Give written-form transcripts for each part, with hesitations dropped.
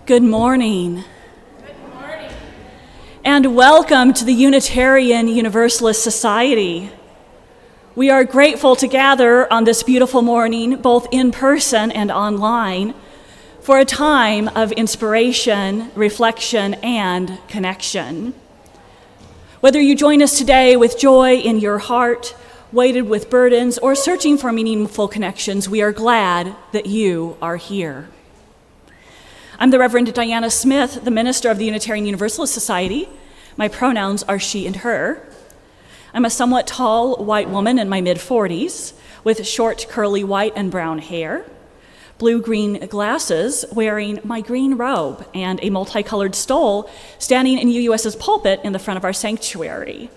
Good morning. Good morning. And welcome to the Unitarian Universalist Society. We are grateful to gather on this beautiful morning, both in person and online, for a time of inspiration, reflection, and connection. Whether you join us today with joy in your heart, weighted with burdens, or searching for meaningful connections, we are glad that you are here. I'm the Reverend Diana Smith, the minister of the Unitarian Universalist Society. My pronouns are she and her. I'm a somewhat tall white woman in my mid-40s with short, curly white and brown hair, blue-green glasses, wearing my green robe and a multicolored stole, standing in UUS's pulpit in the front of our sanctuary.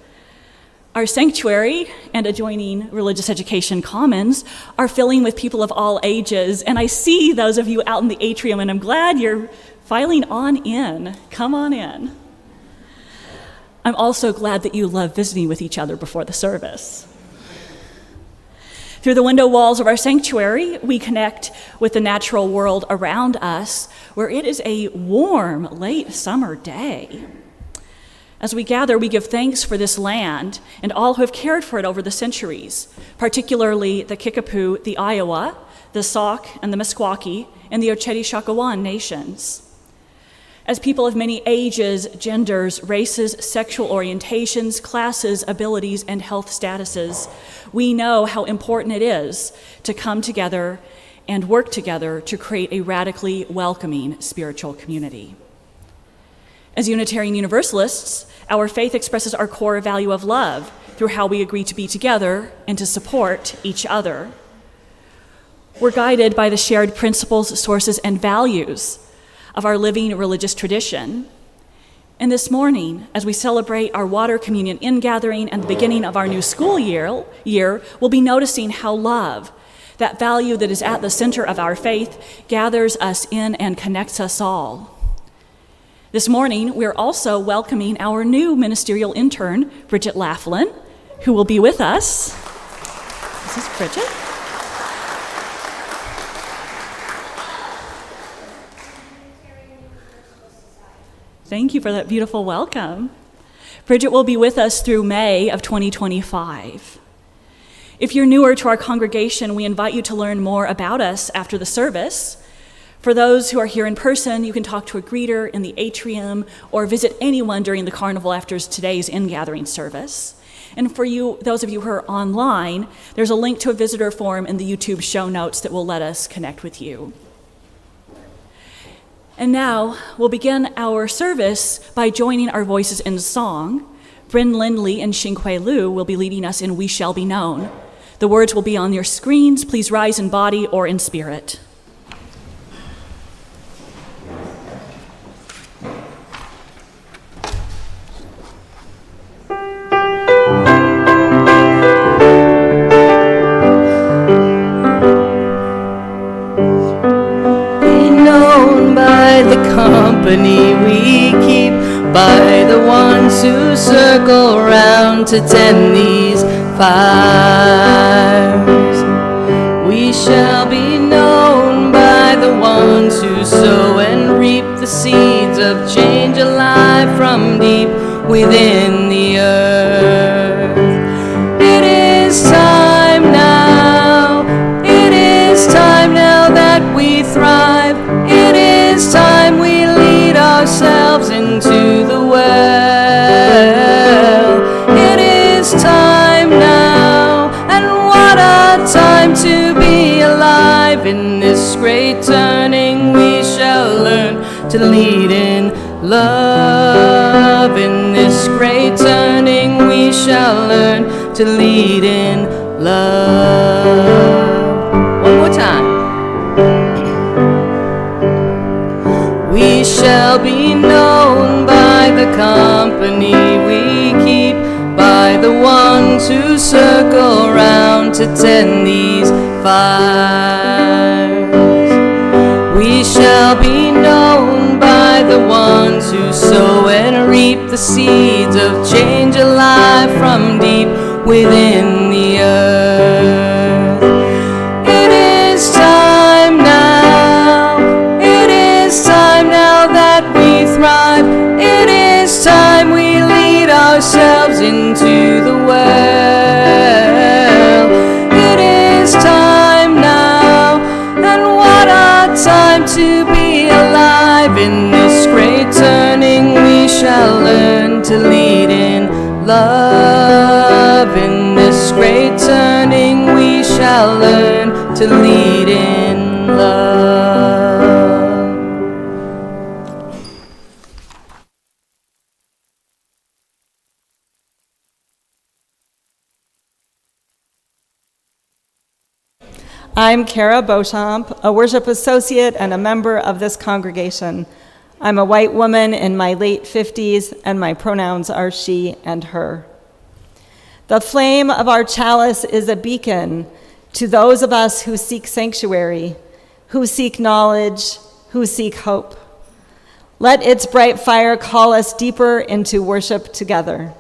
Our sanctuary and adjoining religious education commons are filling with people of all ages, and I see those of you out in the atrium, and I'm glad you're filing on in. Come on in. I'm also glad that you love visiting with each other before the service. Through the window walls of our sanctuary, we connect with the natural world around us, where it is a warm, late summer day. As we gather, we give thanks for this land and all who have cared for it over the centuries, particularly the Kickapoo, the Iowa, the Sauk, and the Meskwaki, and the Oceti-Sakowin nations. As people of many ages, genders, races, sexual orientations, classes, abilities, and health statuses, we know how important it is to come together and work together to create a radically welcoming spiritual community. As Unitarian Universalists, our faith expresses our core value of love through how we agree to be together and to support each other. We're guided by the shared principles, sources, and values of our living religious tradition. And this morning, as we celebrate our water communion ingathering and the beginning of our new school year, we'll be noticing how love, that value that is at the center of our faith, gathers us in and connects us all. This morning, we're also welcoming our new ministerial intern, Bridget Laflin, who will be with us. This is Bridget. Thank you for that beautiful welcome. Bridget will be with us through May of 2025. If you're newer to our congregation, we invite you to learn more about us after the service. For those who are here in person, you can talk to a greeter in the atrium or visit anyone during the carnival after today's Ingathering service. And for you, those of you who are online, there's a link to a visitor form in the YouTube show notes that will let us connect with you. And now we'll begin our service by joining our voices in song. Bryn Lindley and Xinghui Liu will be leading us in We Shall Be Known. The words will be on your screens. Please rise in body or in spirit. Company we keep, by the ones who circle round to tend these fires. We shall be known by the ones who sow and reap the seeds of change alive from deep within the earth. It is time now, it is time now that we thrive. It is time we lead ourselves into the well. It is time now, and what a time to be alive. In this great turning we shall learn to lead in love. In this great turning we shall learn to lead in love. One more time. We shall be known by the company we keep, by the ones who circle round to tend these fires. We shall be known by the ones who sow and reap the seeds of change alive from deep within the earth. It is time now, it is time now that we thrive. It is time we lead ourselves into the well. It is time now, and what a time to be alive. In this great turning we shall learn to lead in love. In this great turning we shall learn to lead in love. I'm Kara Beauchamp, a worship associate and a member of this congregation. I'm a white woman in my late 50s, and my pronouns are she and her. The flame of our chalice is a beacon to those of us who seek sanctuary, who seek knowledge, who seek hope. Let its bright fire call us deeper into worship together.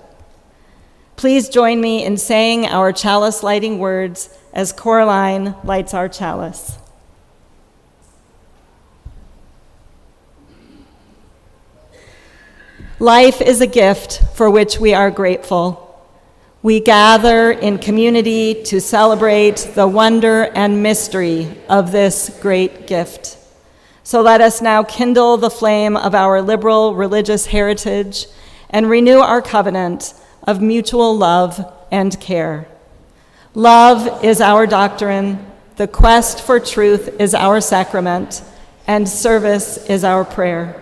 Please join me in saying our chalice lighting words as Coraline lights our chalice. Life is a gift for which we are grateful. We gather in community to celebrate the wonder and mystery of this great gift. So let us now kindle the flame of our liberal religious heritage and renew our covenant of mutual love and care. Love is our doctrine, the quest for truth is our sacrament, and service is our prayer.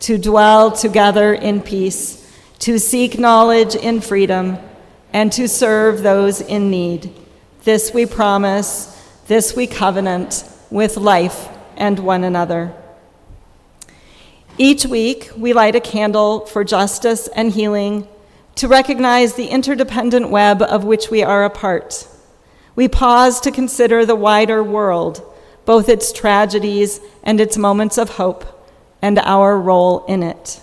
To dwell together in peace, to seek knowledge in freedom, and to serve those in need. This we promise, this we covenant with life and one another. Each week, we light a candle for justice and healing to recognize the interdependent web of which we are a part. We pause to consider the wider world, both its tragedies and its moments of hope, and our role in it.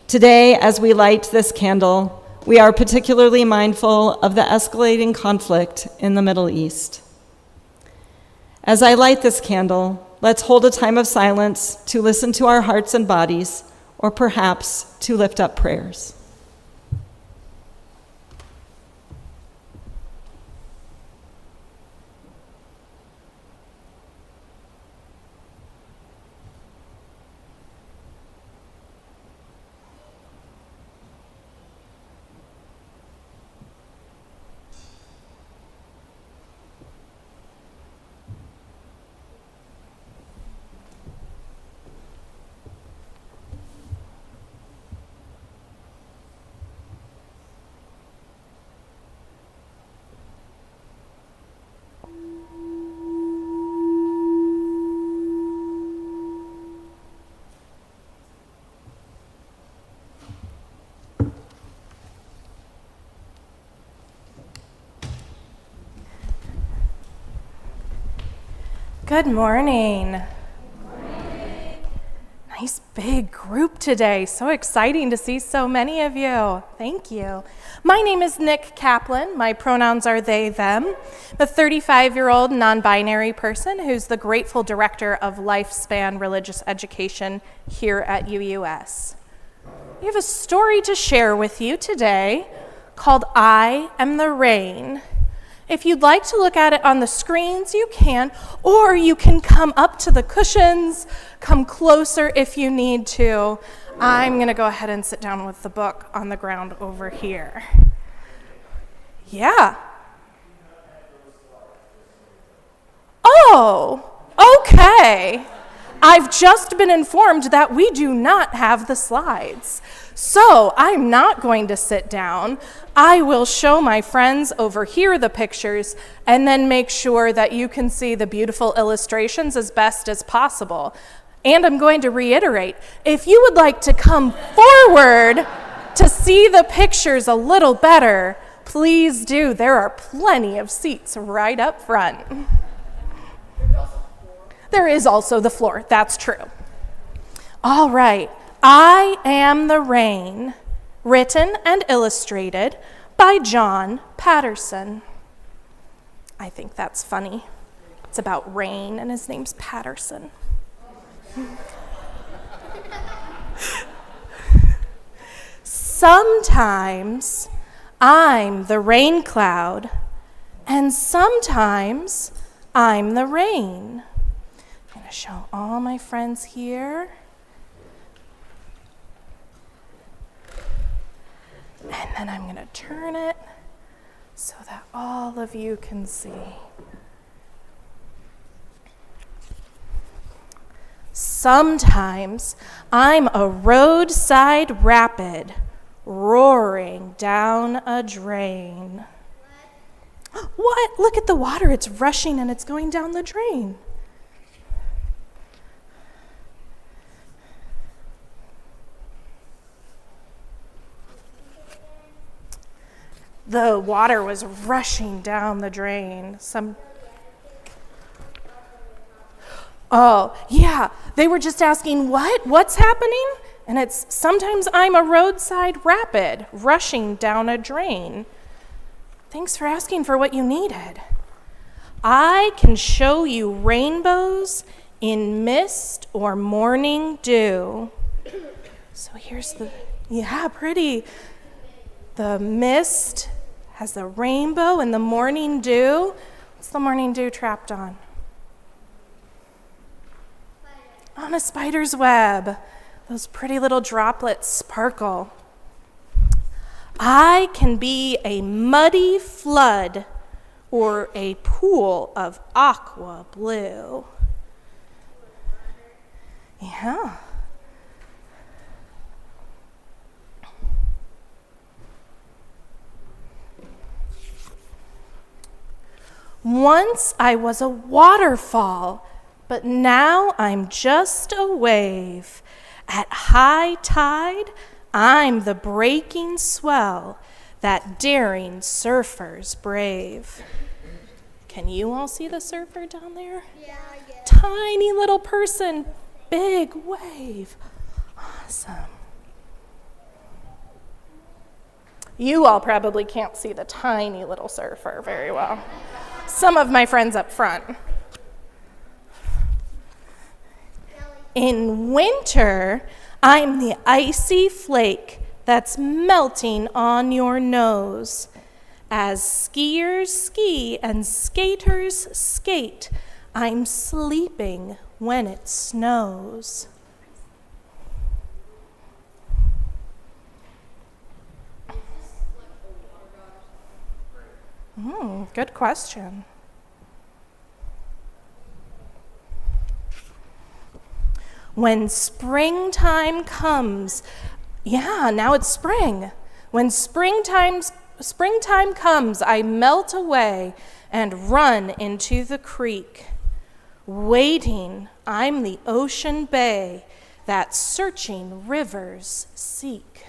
Today, as we light this candle, we are particularly mindful of the escalating conflict in the Middle East. As I light this candle, let's hold a time of silence to listen to our hearts and bodies, or perhaps to lift up prayers. Good morning. Nice big group today. So exciting to see so many of you. Thank you. My name is Nick Kaplan. My pronouns are they, them. I'm a 35-year-old non-binary person who's the grateful director of Lifespan Religious Education here at UUS. We have a story to share with you today called I Am the Rain. If you'd like to look at it on the screens, you can, or you can come up to the cushions, come closer if you need to. I'm going to go ahead and sit down with the book on the ground over here. Yeah. Oh, okay. I've just been informed that we do not have the slides. So I'm not going to sit down. I will show my friends over here the pictures and then make sure that you can see the beautiful illustrations as best as possible. And I'm going to reiterate, if you would like to come forward to see the pictures a little better, please do. There are plenty of seats right up front. There is also the floor, that's true. All right, I Am the Rain, written and illustrated by John Patterson. I think that's funny. It's about rain and his name's Patterson. Sometimes I'm the rain cloud, and sometimes I'm the rain. I'm going to show all my friends here. And then I'm going to turn it so that all of you can see. Sometimes I'm a roadside rapid roaring down a drain. What? Look at the water. It's rushing and it's going down the drain. The water was rushing down the drain. Oh, yeah, they were just asking, what's happening? And it's, sometimes I'm a roadside rapid rushing down a drain. Thanks for asking for what you needed. I can show you rainbows in mist or morning dew. So here's pretty. The mist has the rainbow and the morning dew. What's the morning dew trapped on? On a spider's web. Those pretty little droplets sparkle. I can be a muddy flood or a pool of aqua blue. Yeah. Once I was a waterfall, but now I'm just a wave. At high tide, I'm the breaking swell that daring surfers brave. Can you all see the surfer down there? Yeah. Tiny little person, big wave. Awesome. You all probably can't see the tiny little surfer very well. Some of my friends up front. In winter, I'm the icy flake that's melting on your nose. As skiers ski and skaters skate, I'm sleeping when it snows. Good question. When springtime comes, now it's spring. When springtime comes, I melt away and run into the creek. Waiting, I'm the ocean bay that searching rivers seek.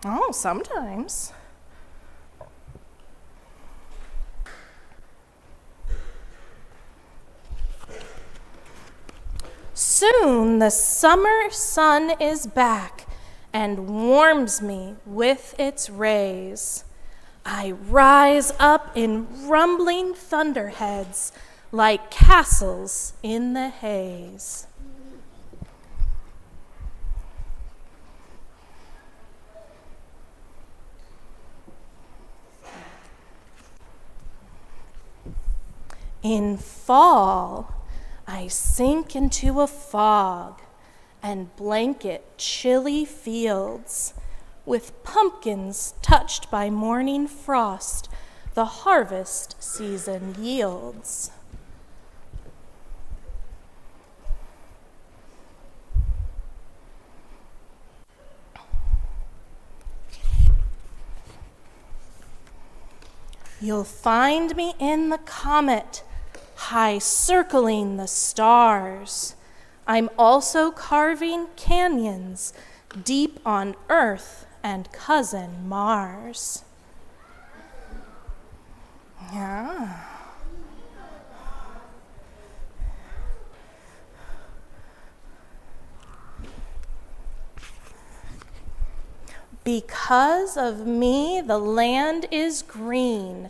Oh, sometimes. Soon the summer sun is back and warms me with its rays. I rise up in rumbling thunderheads like castles in the haze. In fall, I sink into a fog and blanket chilly fields. With pumpkins touched by morning frost, the harvest season yields. You'll find me in the comet, high circling the stars. I'm also carving canyons deep on Earth and cousin Mars. Yeah. Because of me, the land is green.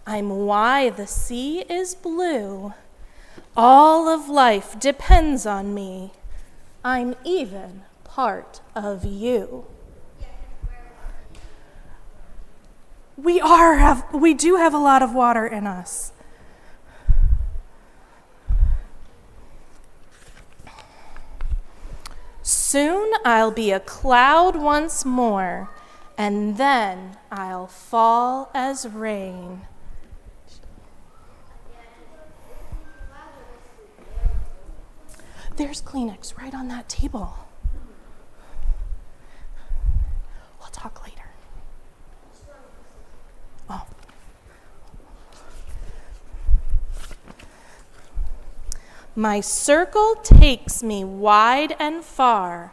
I'm why the sea is blue. All of life depends on me. I'm even part of you. We do have a lot of water in us. Soon I'll be a cloud once more, and then I'll fall as rain. There's Kleenex right on that table. We'll talk later. Oh. My circle takes me wide and far,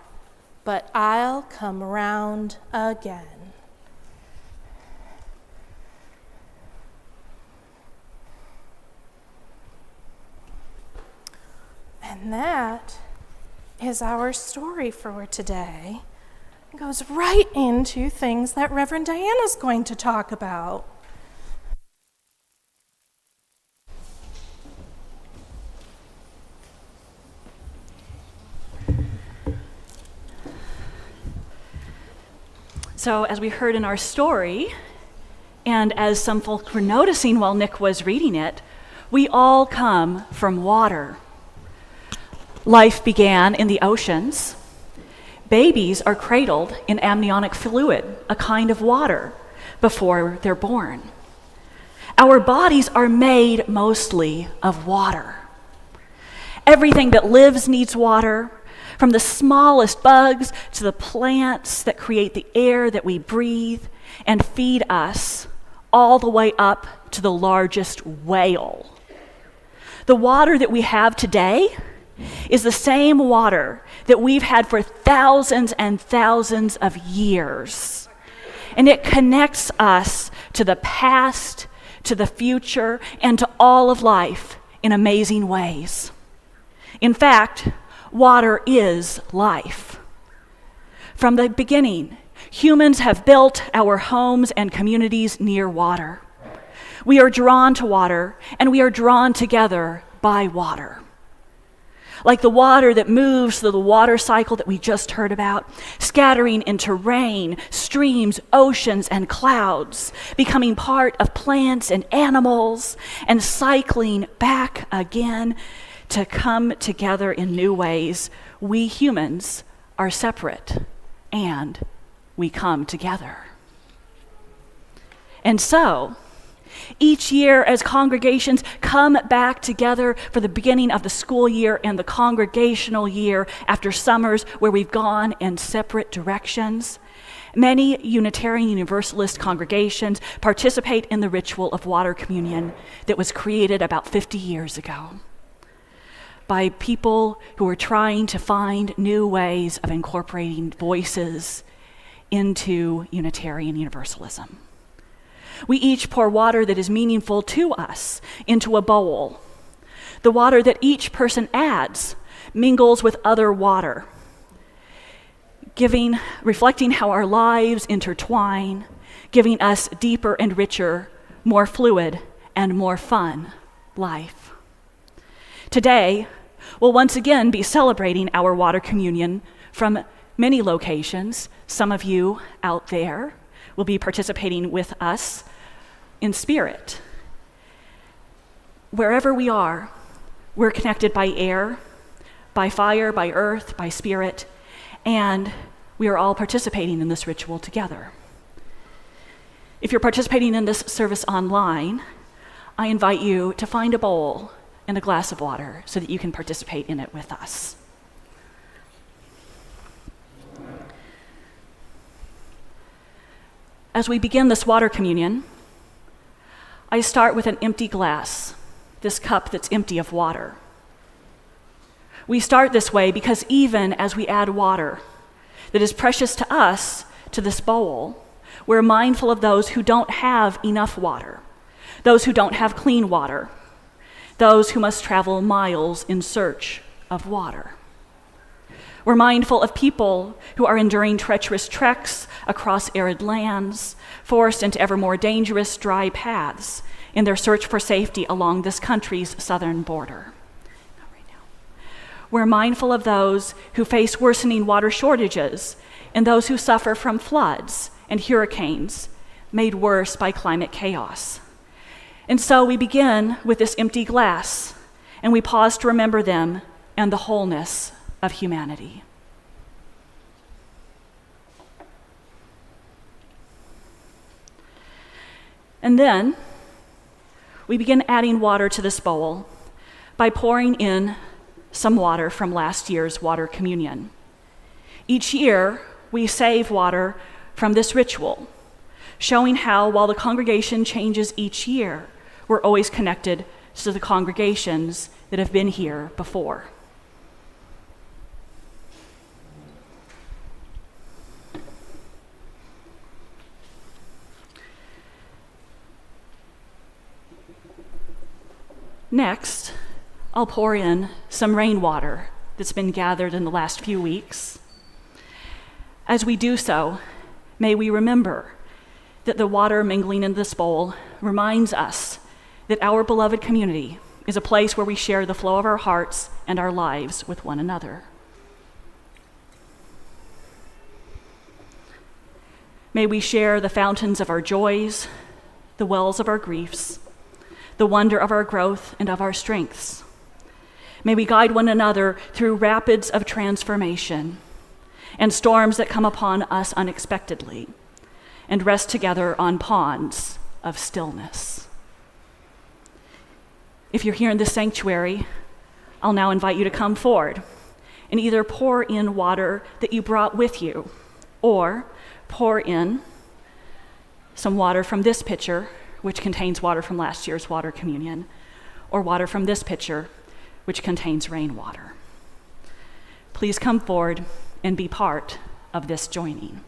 but I'll come round again. And that is our story for today. It goes right into things that Reverend Diana's going to talk about. So, as we heard in our story, and as some folks were noticing while Nick was reading it, we all come from water. Life began in the oceans. Babies are cradled in amniotic fluid, a kind of water, before they're born. Our bodies are made mostly of water. Everything that lives needs water, from the smallest bugs to the plants that create the air that we breathe and feed us, all the way up to the largest whale. The water that we have today is the same water that we've had for thousands and thousands of years. And it connects us to the past, to the future, and to all of life in amazing ways. In fact, water is life. From the beginning, humans have built our homes and communities near water. We are drawn to water, and we are drawn together by water. Like the water that moves through the water cycle that we just heard about, scattering into rain, streams, oceans, and clouds, becoming part of plants and animals, and cycling back again to come together in new ways. We humans are separate, and we come together. And so, each year as congregations come back together for the beginning of the school year and the congregational year after summers where we've gone in separate directions, many Unitarian Universalist congregations participate in the ritual of water communion that was created about 50 years ago by people who are trying to find new ways of incorporating voices into Unitarian Universalism. We each pour water that is meaningful to us into a bowl. The water that each person adds mingles with other water, reflecting how our lives intertwine, giving us deeper and richer, more fluid and more fun life. Today, we'll once again be celebrating our water communion from many locations. Some of you out there will be participating with us in spirit. Wherever we are, we're connected by air, by fire, by earth, by spirit, and we are all participating in this ritual together. If you're participating in this service online, I invite you to find a bowl and a glass of water so that you can participate in it with us. As we begin this water communion, I start with an empty glass, this cup that's empty of water. We start this way because even as we add water that is precious to us to this bowl, we're mindful of those who don't have enough water, those who don't have clean water, those who must travel miles in search of water. We're mindful of people who are enduring treacherous treks across arid lands, forced into ever more dangerous dry paths in their search for safety along this country's southern border. We're mindful of those who face worsening water shortages and those who suffer from floods and hurricanes made worse by climate chaos. And so we begin with this empty glass, and we pause to remember them and the wholeness of humanity. And then we begin adding water to this bowl by pouring in some water from last year's water communion. Each year, we save water from this ritual, showing how, while the congregation changes each year, we're always connected to the congregations that have been here before. Next, I'll pour in some rainwater that's been gathered in the last few weeks. As we do so, may we remember that the water mingling in this bowl reminds us that our beloved community is a place where we share the flow of our hearts and our lives with one another. May we share the fountains of our joys, the wells of our griefs, the wonder of our growth and of our strengths. May we guide one another through rapids of transformation and storms that come upon us unexpectedly, and rest together on ponds of stillness. If you're here in this sanctuary, I'll now invite you to come forward and either pour in water that you brought with you, or pour in some water from this pitcher, which contains water from last year's water communion, or water from this pitcher, which contains rainwater. Please come forward and be part of this joining.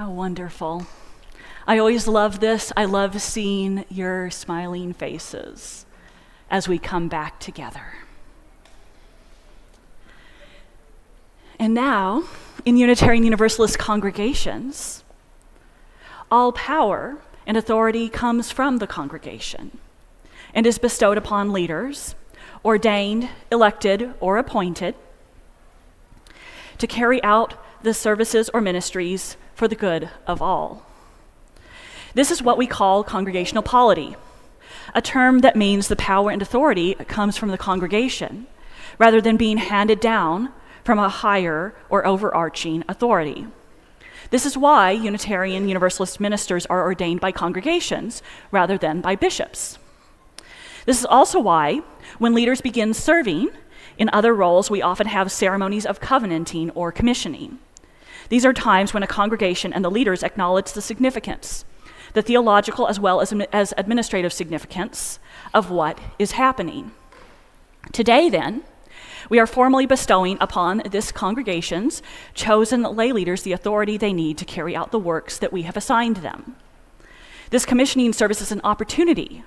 How wonderful. I always love this. I love seeing your smiling faces as we come back together. And now, in Unitarian Universalist congregations, all power and authority comes from the congregation and is bestowed upon leaders, ordained, elected, or appointed, to carry out the services or ministries for the good of all. This is what we call congregational polity, a term that means the power and authority comes from the congregation, rather than being handed down from a higher or overarching authority. This is why Unitarian Universalist ministers are ordained by congregations rather than by bishops. This is also why, when leaders begin serving in other roles, we often have ceremonies of covenanting or commissioning. These are times when a congregation and the leaders acknowledge the significance, the theological as well as administrative significance of what is happening. Today, then, we are formally bestowing upon this congregation's chosen lay leaders the authority they need to carry out the works that we have assigned them. This commissioning service is an opportunity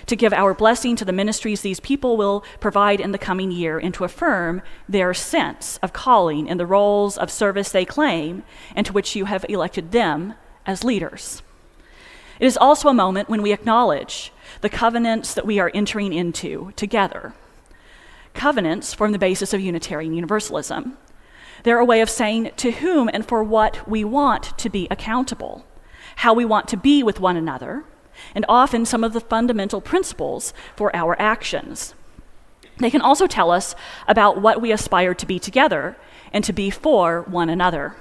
to give our blessing to the ministries these people will provide in the coming year and to affirm their sense of calling in the roles of service they claim and to which you have elected them as leaders. It is also a moment when we acknowledge the covenants that we are entering into together. Covenants form the basis of Unitarian Universalism. They're a way of saying to whom and for what we want to be accountable, how we want to be with one another, and often some of the fundamental principles for our actions. They can also tell us about what we aspire to be together and to be for one another.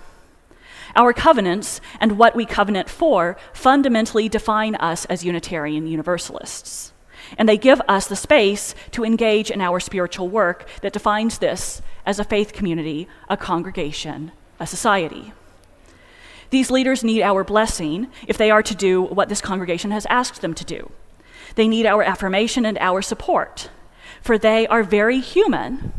Our covenants and what we covenant for fundamentally define us as Unitarian Universalists. And they give us the space to engage in our spiritual work that defines this as a faith community, a congregation, a society. These leaders need our blessing if they are to do what this congregation has asked them to do. They need our affirmation and our support, for they are very human,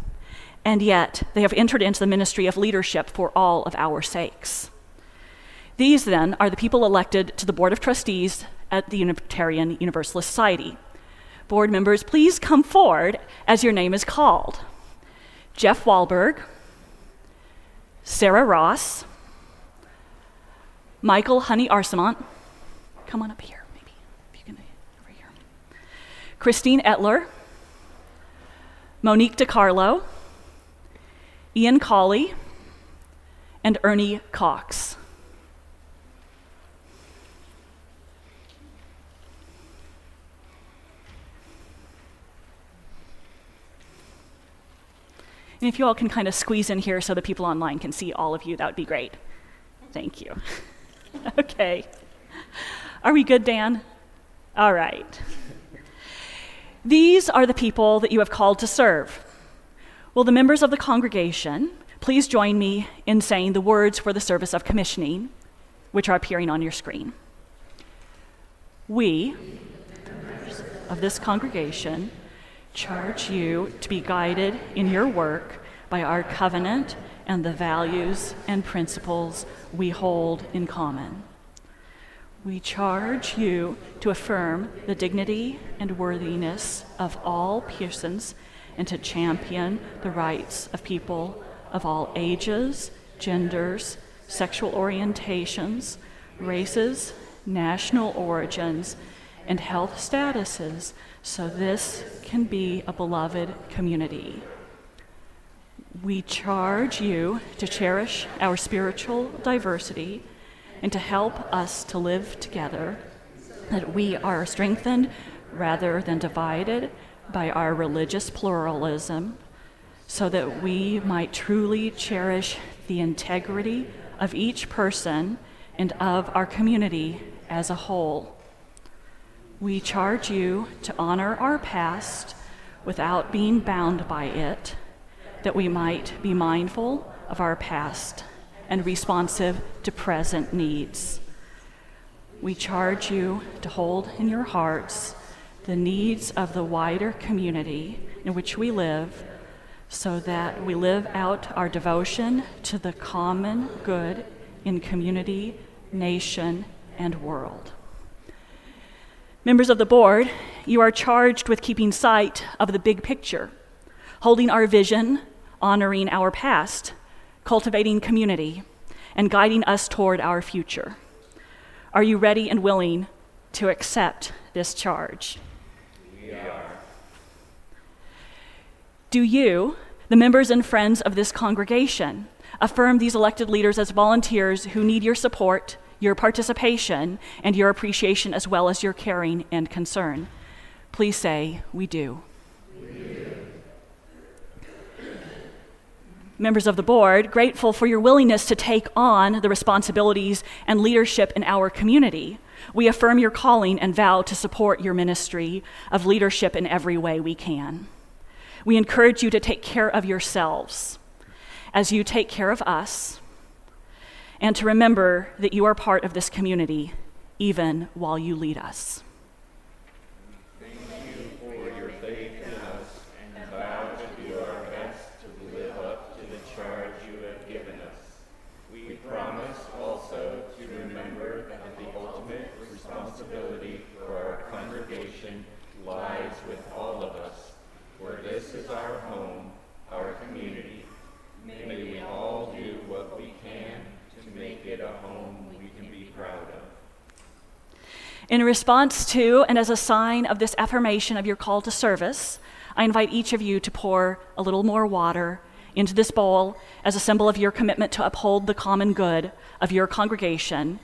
and yet they have entered into the ministry of leadership for all of our sakes. These, then, are the people elected to the Board of Trustees at the Unitarian Universalist Society. Board members, please come forward as your name is called. Jeff Wahlberg, Sarah Ross, Michael Honey Arsamont, come on up here, maybe, if you can, over here. Christine Etler, Monique DiCarlo, Ian Cawley, and Ernie Cox. And if you all can kind of squeeze in here so the people online can see all of you, that would be great. Thank you. Okay. Are we good, Dan? All right. These are the people that you have called to serve. Will the members of the congregation please join me in saying the words for the service of commissioning, which are appearing on your screen. We, members of this congregation, charge you to be guided in your work by our covenant and the values and principles we hold in common. We charge you to affirm the dignity and worthiness of all persons and to champion the rights of people of all ages, genders, sexual orientations, races, national origins, and health statuses, so this can be a beloved community. We charge you to cherish our spiritual diversity and to help us to live together, that we are strengthened rather than divided by our religious pluralism, so that we might truly cherish the integrity of each person and of our community as a whole. We charge you to honor our past without being bound by it, that we might be mindful of our past and responsive to present needs. We charge you to hold in your hearts the needs of the wider community in which we live, so that we live out our devotion to the common good in community nation, and world. Members of the board, you are charged with keeping sight of the big picture, holding our vision, honoring our past, cultivating community, and guiding us toward our future. Are you ready and willing to accept this charge? We are. Do you, the members and friends of this congregation, affirm these elected leaders as volunteers who need your support, your participation, and your appreciation, as well as your caring and concern? Please say, "We do." We do. Members of the board, grateful for your willingness to take on the responsibilities and leadership in our community, we affirm your calling and vow to support your ministry of leadership in every way we can. We encourage you to take care of yourselves as you take care of us, and to remember that you are part of this community even while you lead us. Thank you for your faith in us, and vow to do our best to live up to the charge you have given us. We promise also to remember that the ultimate responsibility for our congregation lies with all of us, for this is our home, our community. May we all do what we can to make it a home we can be proud of. In response to and as a sign of this affirmation of your call to service, I invite each of you to pour a little more water into this bowl as a symbol of your commitment to uphold the common good of your congregation,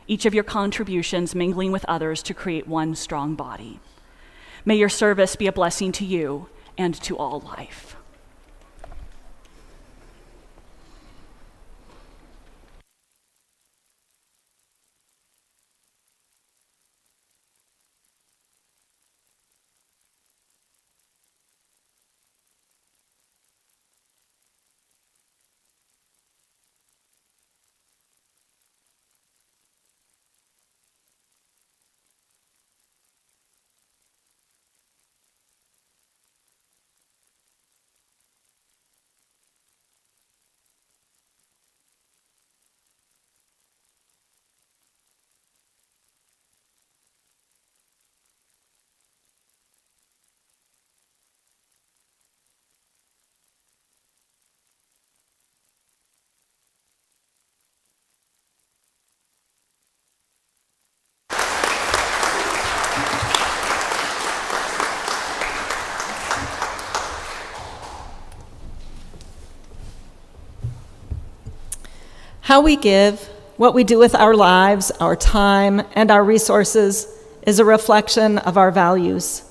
each of your contributions mingling with others to create one strong body. May your service be a blessing to you and to all life. How we give, what we do with our lives, our time, and our resources is a reflection of our values.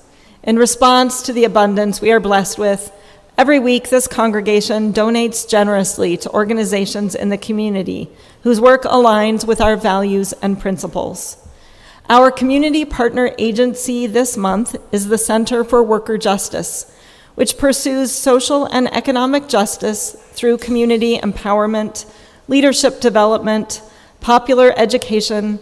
In response to the abundance we are blessed with, every week this congregation donates generously to organizations in the community whose work aligns with our values and principles. Our community partner agency this month is the Center for Worker Justice, which pursues social and economic justice through community empowerment, leadership development, popular education,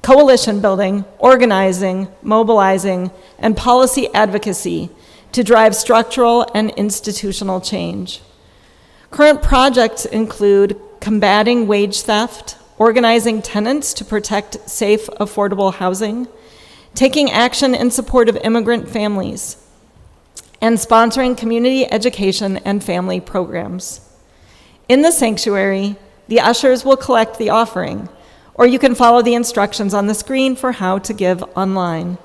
coalition building, organizing, mobilizing, and policy advocacy to drive structural and institutional change. Current projects include combating wage theft, organizing tenants to protect safe, affordable housing, taking action in support of immigrant families, and sponsoring community education and family programs. In the sanctuary, the ushers will collect the offering, or you can follow the instructions on the screen for how to give online.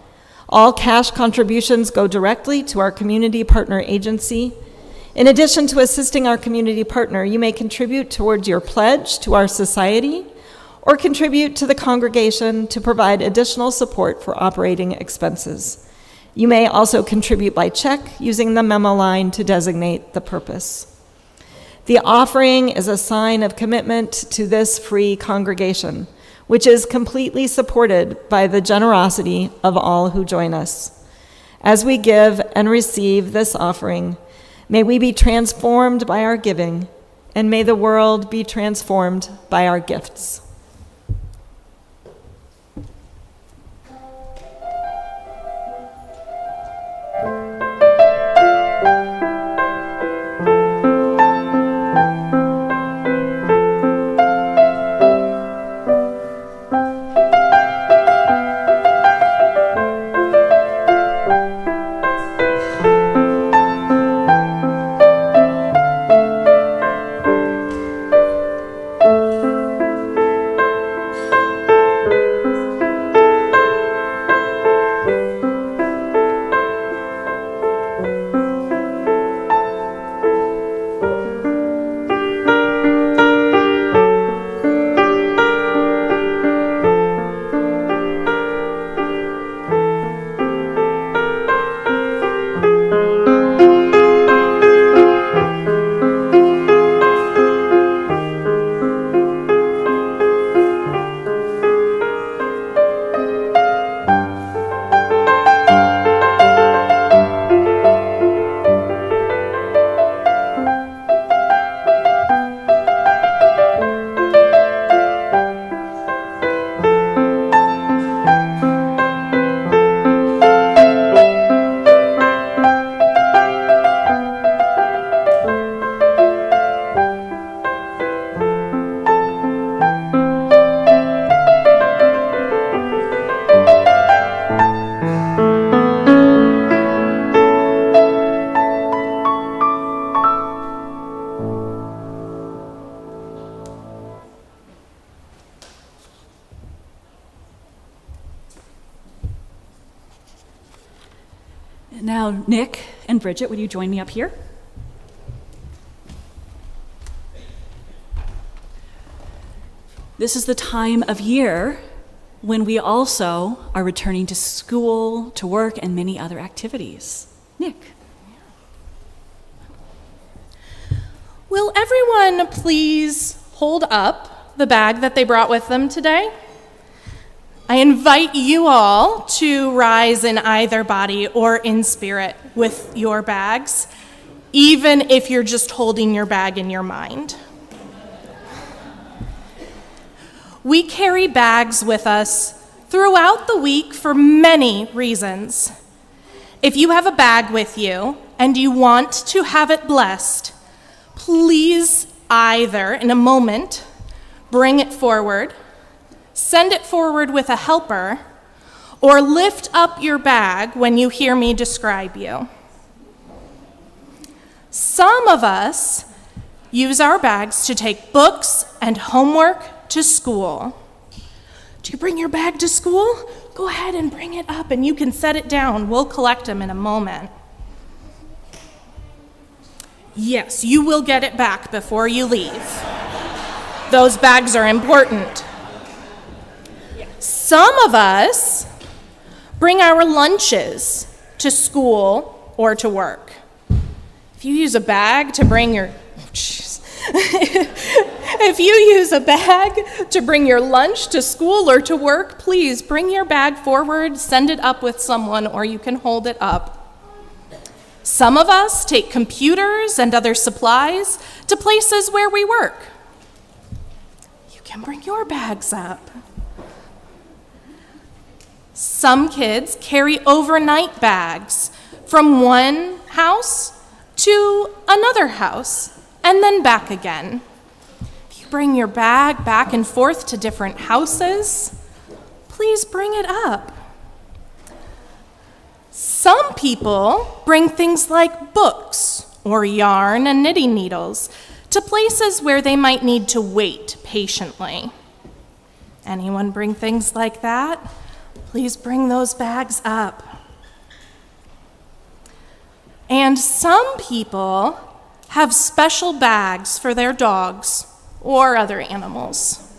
All cash contributions go directly to our community partner agency. In addition to assisting our community partner, you may contribute towards your pledge to our society, or contribute to the congregation to provide additional support for operating expenses. You may also contribute by check using the memo line to designate the purpose. The offering is a sign of commitment to this free congregation, which is completely supported by the generosity of all who join us. As we give and receive this offering, may we be transformed by our giving, and may the world be transformed by our gifts. Now, Nick and Bridget, would you join me up here? This is the time of year when we also are returning to school, to work, and many other activities. Nick. Will everyone please hold up the bag that they brought with them today? I invite you all to rise in either body or in spirit with your bags, even if you're just holding your bag in your mind. We carry bags with us throughout the week for many reasons. If you have a bag with you and you want to have it blessed, please either, in a moment, bring it forward, send it forward with a helper, or lift up your bag when you hear me describe you. Some of us use our bags to take books and homework to school. Do you bring your bag to school? Go ahead and bring it up and you can set it down. We'll collect them in a moment. Yes, you will get it back before you leave. Those bags are important. Some of us bring our lunches to school or to work. If you use a bag to bring your lunch to school or to work, please bring your bag forward, send it up with someone, or you can hold it up. Some of us take computers and other supplies to places where we work. You can bring your bags up. Some kids carry overnight bags from one house to another house and then back again. If you bring your bag back and forth to different houses, please bring it up. Some people bring things like books or yarn and knitting needles to places where they might need to wait patiently. Anyone bring things like that? Please bring those bags up. And some people have special bags for their dogs or other animals.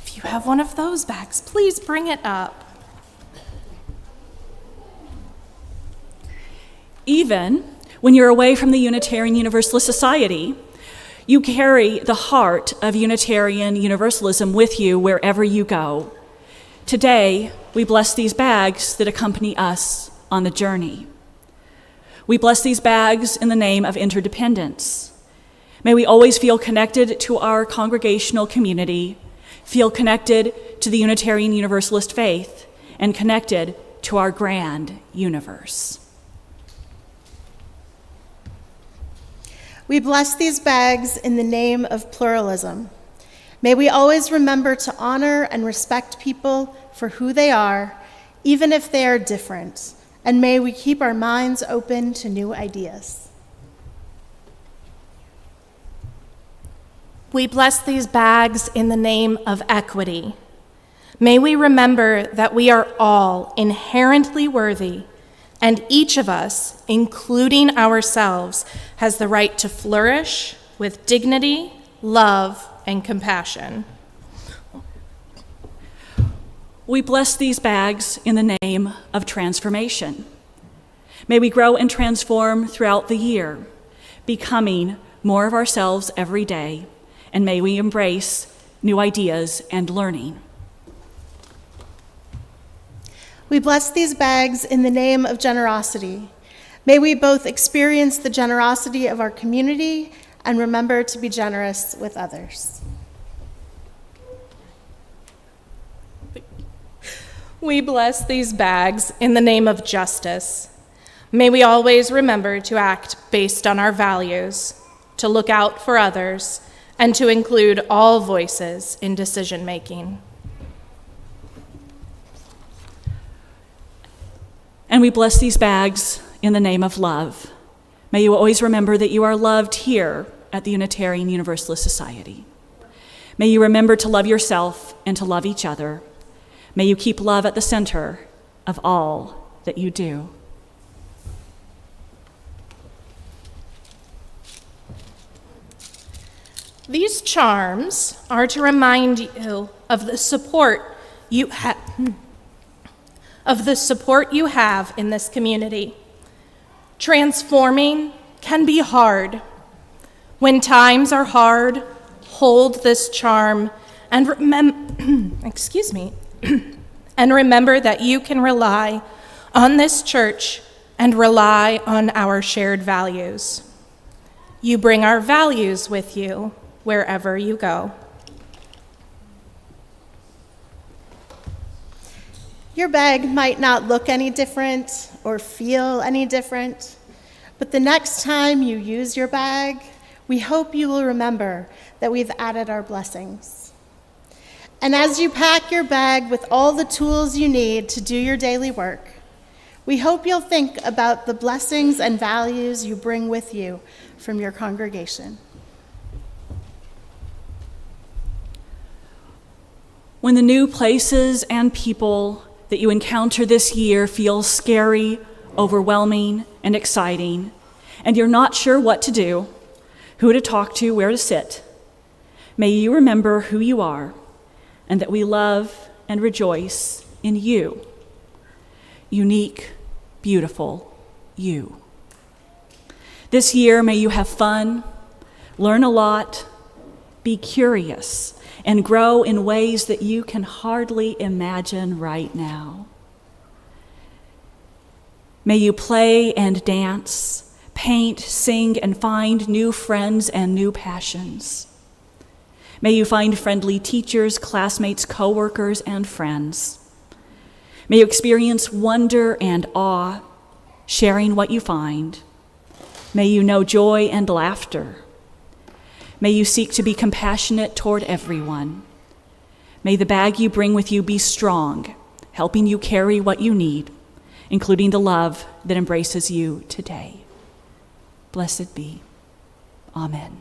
If you have one of those bags, please bring it up. Even when you're away from the Unitarian Universalist Society, you carry the heart of Unitarian Universalism with you wherever you go. Today, we bless these bags that accompany us on the journey. We bless these bags in the name of interdependence. May we always feel connected to our congregational community, feel connected to the Unitarian Universalist faith, and connected to our grand universe. We bless these bags in the name of pluralism. May we always remember to honor and respect people for who they are, even if they are different, and may we keep our minds open to new ideas. We bless these bags in the name of equity. May we remember that we are all inherently worthy, and each of us, including ourselves, has the right to flourish with dignity, love, and compassion. We bless these bags in the name of transformation. May we grow and transform throughout the year, becoming more of ourselves every day, and may we embrace new ideas and learning. We bless these bags in the name of generosity. May we both experience the generosity of our community and remember to be generous with others. We bless these bags in the name of justice. May we always remember to act based on our values, to look out for others, and to include all voices in decision-making. And we bless these bags in the name of love. May you always remember that you are loved here at the Unitarian Universalist Society. May you remember to love yourself and to love each other. May you keep love at the center of all that you do. These charms are to remind you of the support you have in this community. Transforming can be hard. When times are hard, hold this charm and and remember that you can rely on this church and rely on our shared values. You bring our values with you wherever you go. Your bag might not look any different or feel any different, but the next time you use your bag, we hope you will remember that we've added our blessings. And as you pack your bag with all the tools you need to do your daily work, we hope you'll think about the blessings and values you bring with you from your congregation. When the new places and people that you encounter this year feel scary, overwhelming, and exciting, and you're not sure what to do, who to talk to, where to sit, may you remember who you are and that we love and rejoice in you. Unique, beautiful you. This year, may you have fun, learn a lot, be curious, and grow in ways that you can hardly imagine right now. May you play and dance, paint, sing, and find new friends and new passions. May you find friendly teachers, classmates, coworkers, and friends. May you experience wonder and awe, sharing what you find. May you know joy and laughter. May you seek to be compassionate toward everyone. May the bag you bring with you be strong, helping you carry what you need, including the love that embraces you today. Blessed be. Amen.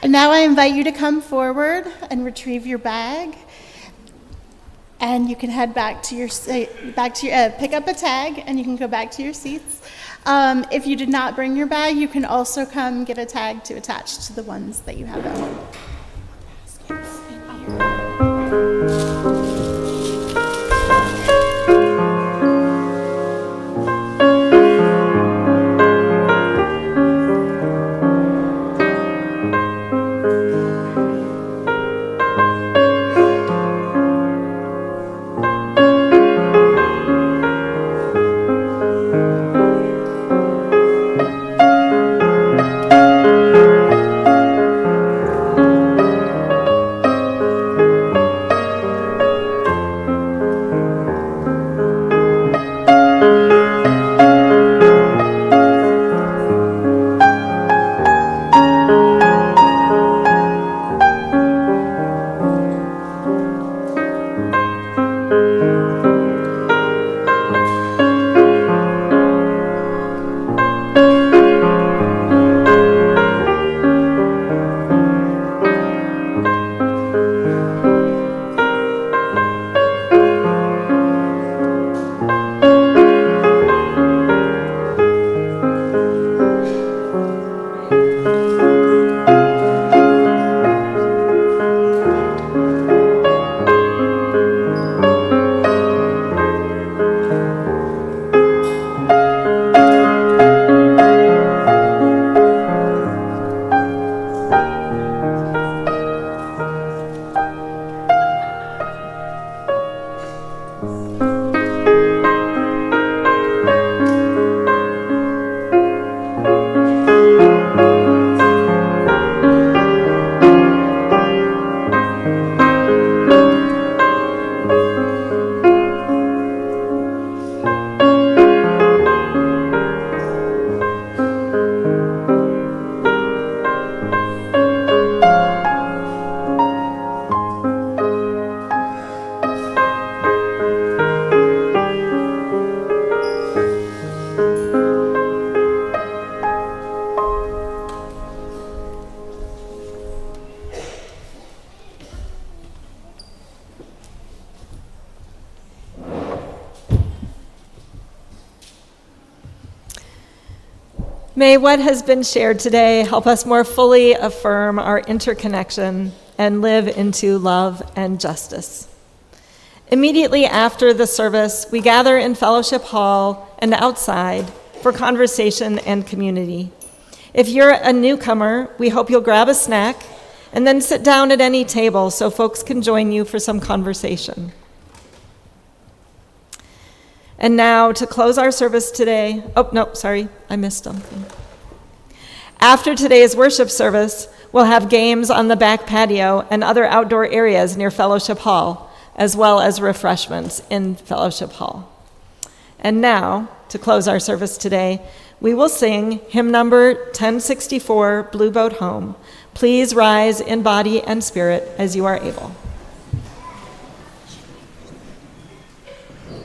And now I invite you to come forward and retrieve your bag. And you can head back to your pick up a tag, and you can go back to your seats. If you did not bring your bag, you can also come get a tag to attach to the ones that you have at home. May what has been shared today help us more fully affirm our interconnection and live into love and justice. Immediately after the service, we gather in Fellowship Hall and outside for conversation and community. If you're a newcomer, we hope you'll grab a snack and then sit down at any table so folks can join you for some conversation. And now, to close our service today, I missed something. After today's worship service, we'll have games on the back patio and other outdoor areas near Fellowship Hall, as well as refreshments in Fellowship Hall. And now, to close our service today, we will sing hymn number 1064, Blue Boat Home. Please rise in body and spirit as you are able.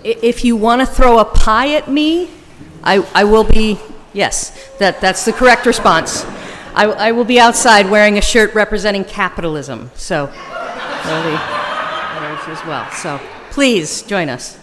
If you want to throw a pie at me, I will be, yes, that's the correct response. I will be outside wearing a shirt representing capitalism, so there's as well. So please join us.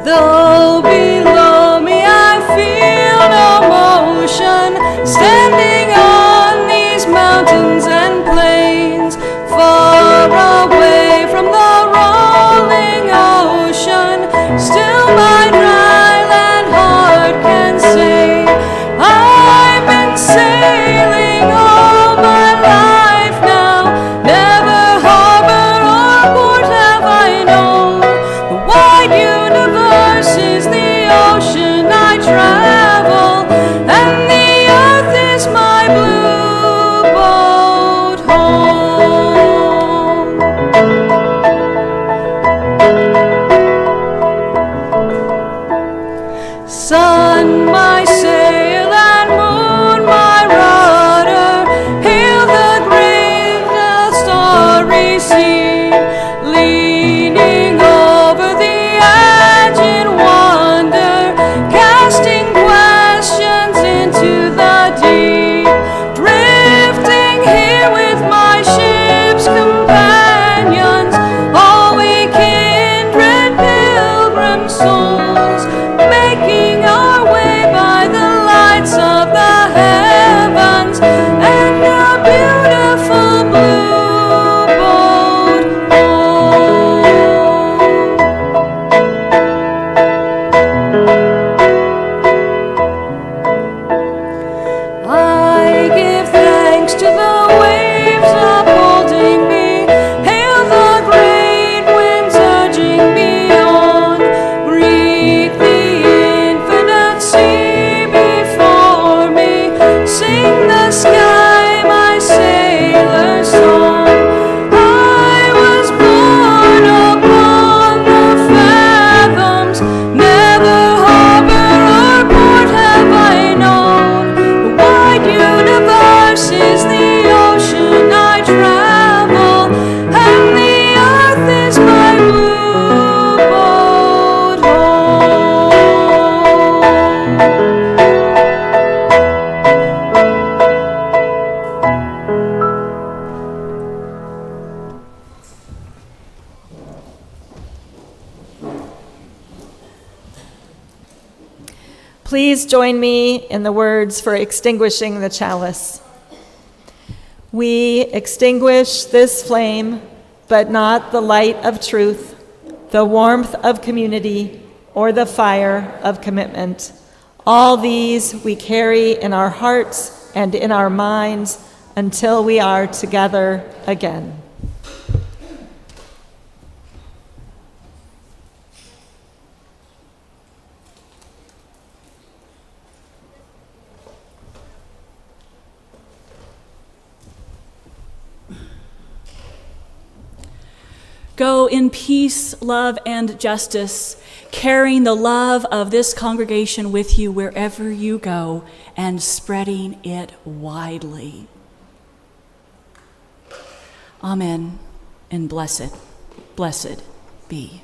Though below me I feel no motion, standing on these mountains and plains, far away from the rolling ocean, still my dry land heart can say, I've been sailing all my life now, never harbor or port have I known. The wide universe is the ocean I travel, and the earth is my blue boat home. Sun, my sail, and moon, my rudder, hail the great starry sea, leaning over the edge in wonder, casting questions into the deep, drifting here with my ship's companions, all we kindred pilgrim souls, making our way by the lights of the heavens and a beautiful blue boat home. I give thanks to the waves upholding me, hail the great winds urging me on, greet the infinite sea before me, sing the sky my sailor's song. I was born upon the fathoms, never harbor or port have I known. The wide universe is the ocean I travel, and the earth is my blue boat home. Please join me in the words for extinguishing the chalice. We extinguish this flame, but not the light of truth, the warmth of community, or the fire of commitment. All these we carry in our hearts and in our minds until we are together again. Go in peace, love, and justice, carrying the love of this congregation with you wherever you go and spreading it widely. Amen, and blessed be.